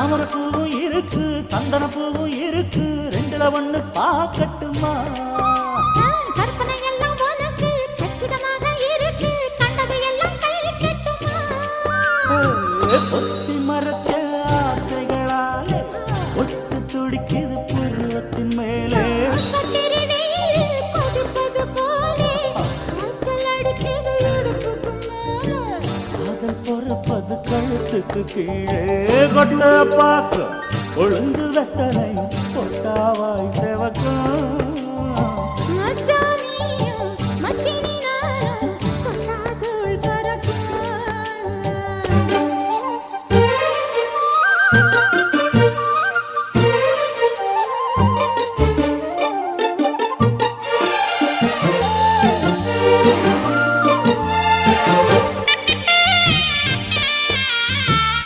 தாமரப்பூவும் இருக்கு சந்தனப்பூவும் இருக்கு ரெண்டுல ஒண்ணு பாக்கட்டுமா கற்பனை எல்லாம் உனக்கு சச்சிதமாக இருக்கு கண்டது எல்லாம் கை கட்டுமா பொத்தி மறைச்ச ஆசைகளாலே ஒட்டு துடிக்குது புருவத்தின் மேலே கொதிப்பது போலே காய்ச்சல் அடிக்குது இடுப்புக்கு மேலே காதல் பொறப்பது கழுத்துக்கு கீழே கொட்ட பாக்க ஒழுங்கு வெத்தனை பொட்டாவாய் செவக்கும்